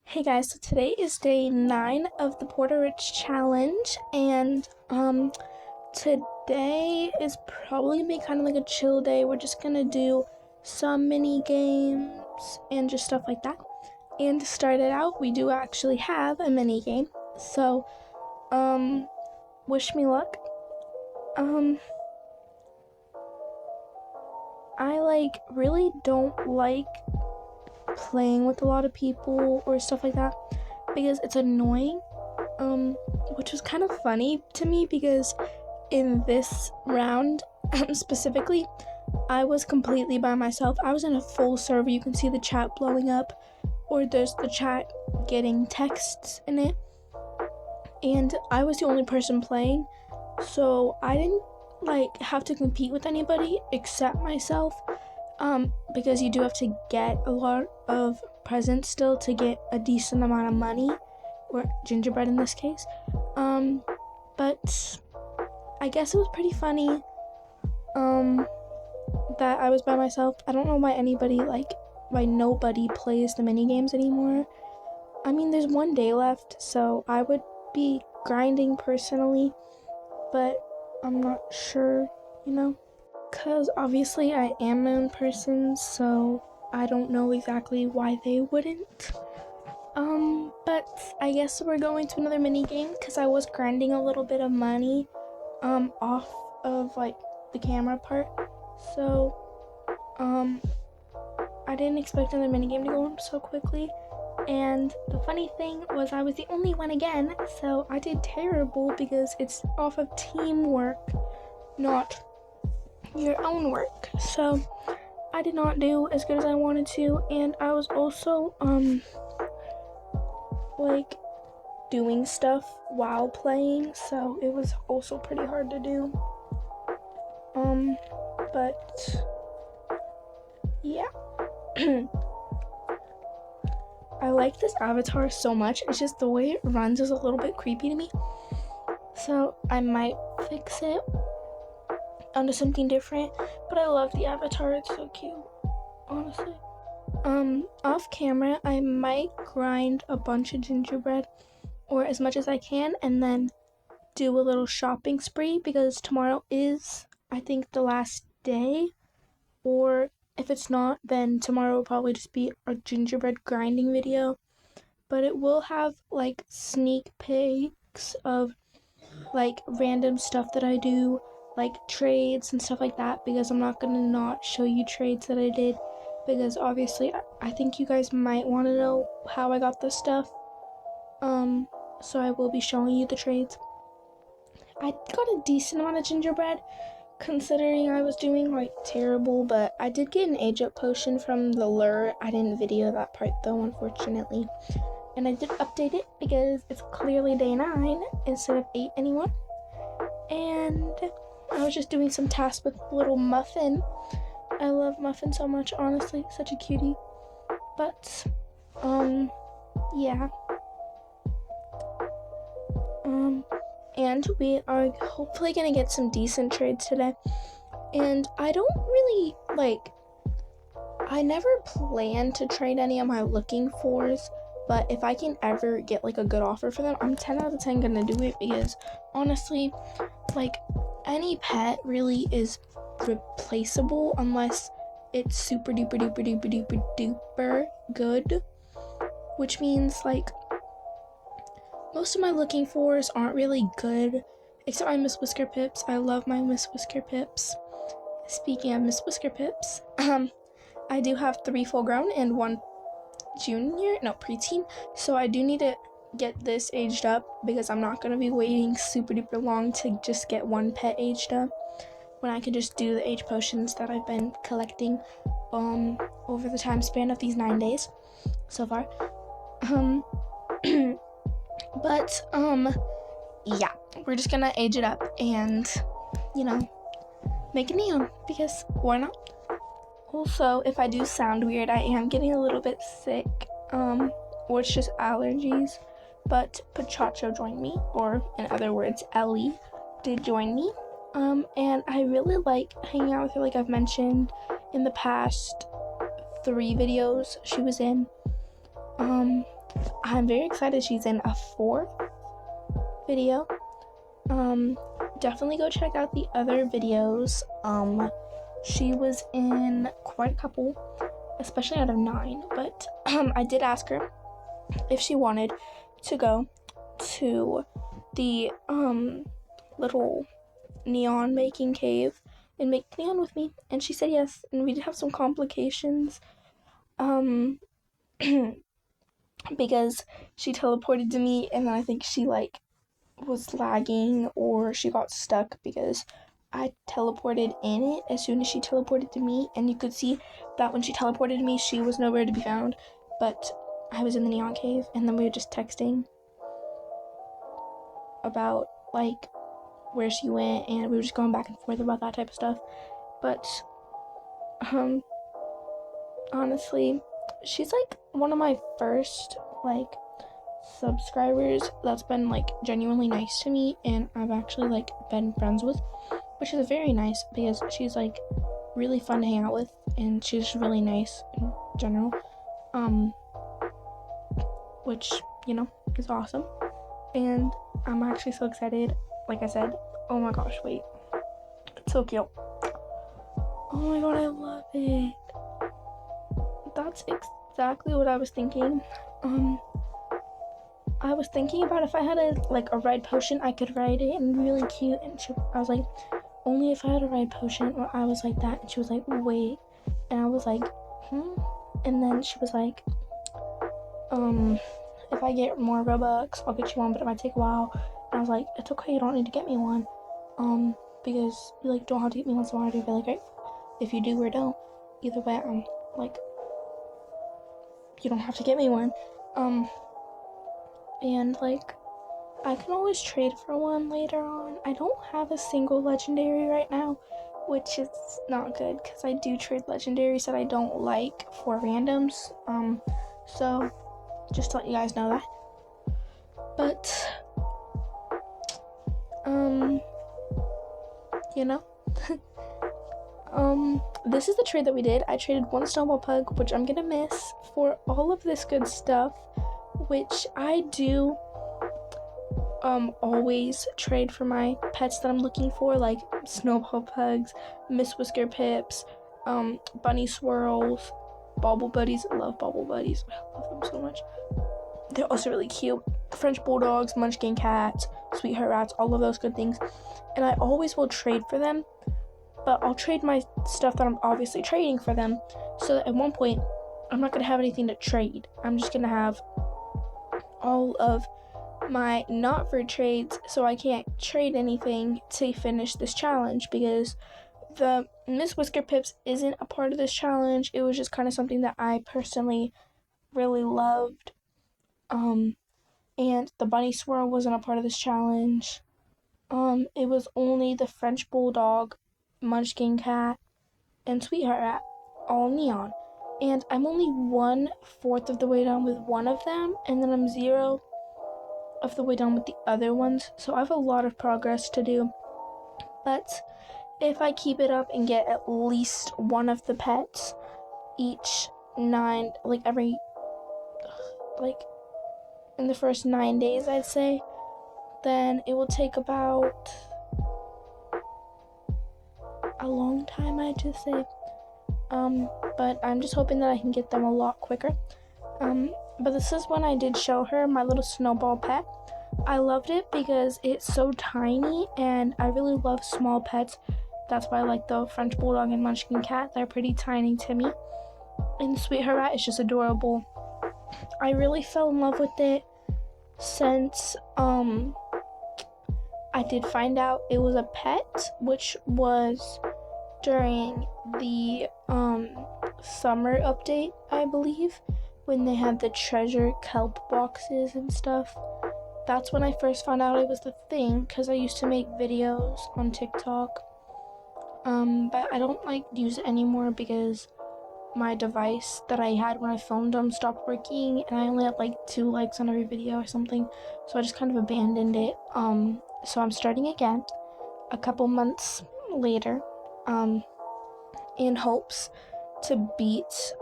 Hey guys, so today is day 9 of the Porter Rich Challenge, and today is probably gonna be kind of like a chill day. We're just gonna do some mini games and just stuff like that. And to start it out, we do actually have a mini game. So, wish me luck. I really don't like playing with a lot of people or stuff like that because it's annoying, which was kind of funny to me because in this round specifically, I was completely by myself. I was in a full server. You can see the chat blowing up, or there's the chat getting texts in it, and I was the only person playing, so I didn't have to compete with anybody except myself, because you do have to get a lot of presents still to get a decent amount of money, or gingerbread in this case. But I guess it was pretty funny that I was by myself. I don't know why nobody plays the mini games anymore. I mean, there's one day left, so I would be grinding personally, but I'm not sure, because obviously I am my own person, so I don't know exactly why they wouldn't. But I guess we're going to another mini game because I was grinding a little bit of money off of the camera part, so I didn't expect another mini game to go on so quickly. And the funny thing was I was the only one again, so I did terrible because it's off of teamwork, not your own work. So I did not do as good as I wanted to, and I was also doing stuff while playing, so it was also pretty hard to do. But yeah. I like this avatar so much. It's just the way it runs is a little bit creepy to me, so I might fix it onto something different. But I love the avatar. It's so cute, honestly. Off camera, I might grind a bunch of gingerbread, or as much as I can, and then do a little shopping spree because tomorrow is, I think, the last day, or if it's not, then tomorrow will probably just be a gingerbread grinding video, but it will have sneak peeks of random stuff that I do, trades and stuff like that, because I'm not gonna not show you trades that I did, because obviously I think you guys might want to know how I got this stuff. So I will be showing you the trades. I got a decent amount of gingerbread considering I was doing terrible, but I did get an age up potion from the lure. I didn't video that part though, unfortunately, and I did update it because it's clearly day 9 instead of 8 anymore. And I was just doing some tasks with little Muffin. I love Muffin so much, honestly, such a cutie. But yeah, and we are hopefully gonna get some decent trades today. And I don't really I never plan to trade any of my looking fors, but if I can ever get a good offer for them, I'm 10 out of 10 gonna do it, because honestly, any pet really is replaceable unless it's super duper duper duper duper duper good, which means most of my looking fors aren't really good, except my Miss Whiskerpips. I love my Miss Whiskerpips. Speaking of Miss Whiskerpips, I do have 3 full grown and 1 preteen, so I do need to get this aged up because I'm not going to be waiting super duper long to just get 1 pet aged up when I can just do the age potions that I've been collecting over the time span of these 9 days so far. But yeah, we're just gonna age it up and make a neon, because why not? Also, if I do sound weird, I am getting a little bit sick, or it's just allergies, but Pachacho joined me, or in other words, Ellie did join me, and I really like hanging out with her, like I've mentioned in the past 3 videos she was in. I'm very excited she's in a 4th video. Definitely go check out the other videos. She was in quite a couple, especially out of 9, but I did ask her if she wanted to go to the little neon making cave and make neon with me, and she said yes, and we did have some complications because she teleported to me, and then I think she like was lagging or she got stuck because I teleported in it as soon as she teleported to me, and you could see that when she teleported to me she was nowhere to be found, but I was in the neon cave, and then we were just texting about like where she went, and we were just going back and forth about that type of stuff. But honestly, she's like one of my first like subscribers that's been like genuinely nice to me, and I've actually like been friends with, which is very nice because she's like really fun to hang out with, and she's really nice in general, which, you know, is awesome. And I'm actually so excited. Like I said, oh my gosh, wait, it's so cute. Oh my god, I love it. That's exactly what I was thinking. I was thinking about if I had a ride potion, I could ride it and really cute. And I was like, only if I had a ride potion, or I was like that. And she was like, wait. And I was like, And then she was like, if I get more Robux, I'll get you one, but it might take a while. And I was like, it's okay, you don't need to get me one. Because you like don't have to get me one, so I'd be really grateful if you do or don't. Either way, like, you don't have to get me one. And like, I can always trade for one later on. I don't have a single legendary right now, which is not good because I do trade legendaries that I don't like for randoms. So just to let you guys know that. But you know, this is the trade that we did. I traded one snowball pug, which I'm gonna miss, for all of this good stuff, which I do always trade for my pets that I'm looking for, like snowball pugs, Miss Whiskerpips, bunny swirls, bauble buddies. I love bauble buddies. I love them so much. They're also really cute. French bulldogs, munchkin cats, sweetheart rats, all of those good things. And I always will trade for them, but I'll trade my stuff that I'm obviously trading for them, so that at one point I'm not gonna have anything to trade. I'm just gonna have all of my not for trades, so I can't trade anything to finish this challenge, because the Miss Whiskerpips isn't a part of this challenge. It was just kind of something that I personally really loved. And the bunny swirl wasn't a part of this challenge. It was only the French bulldog, munchkin cat, and sweetheart rat, all neon. And I'm only 1/4 of the way done with one of them, and then I'm 0 of the way done with the other ones. So I have a lot of progress to do. But if I keep it up and get at least one of the pets each 9, in the first 9 days, I'd say, then it will take about a long time, I'd just say. But I'm just hoping that I can get them a lot quicker. But this is when I did show her my little snowball pet. I loved it because it's so tiny, and I really love small pets. That's why I like the French bulldog and munchkin cat. They're pretty tiny to me. And sweetheart rat is just adorable. I really fell in love with it since I did find out it was a pet, which was during the summer update, I believe, when they had the treasure kelp boxes and stuff. That's when I first found out it was the thing, because I used to make videos on TikTok, but I don't use it anymore because my device that I had when I filmed them stopped working, and I only had 2 likes on every video or something, so I just kind of abandoned it. So I'm starting again a couple months later, in hopes to beat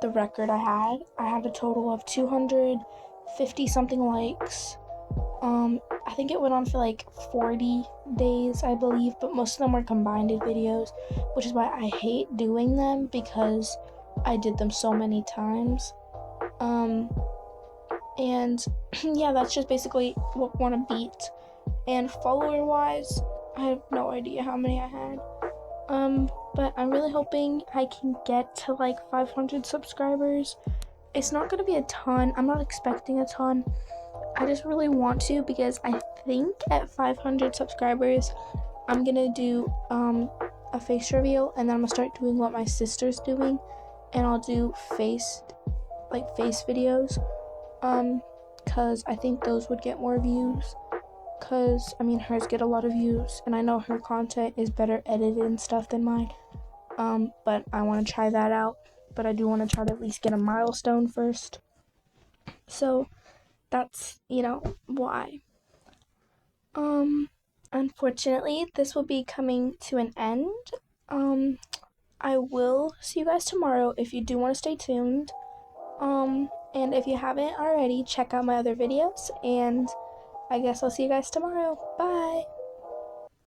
the record I had. I had a total of 50 something likes. I think it went on for like 40 days, I believe, but most of them were combined videos, which is why I hate doing them because I did them so many times. And yeah, that's just basically what want to beat. And follower wise, I have no idea how many I had. But I'm really hoping I can get to like 500 subscribers. It's not gonna be a ton. I'm not expecting a ton. I just really want to because I think at 500 subscribers, I'm gonna do a face reveal, and then I'm gonna start doing what my sister's doing, and I'll do face videos, cause I think those would get more views. Cause I mean hers get a lot of views, and I know her content is better edited and stuff than mine. But I want to try that out. But I do want to try to at least get a milestone first. So that's, why. Unfortunately, this will be coming to an end. I will see you guys tomorrow if you do want to stay tuned. And if you haven't already, check out my other videos, and I guess I'll see you guys tomorrow. Bye!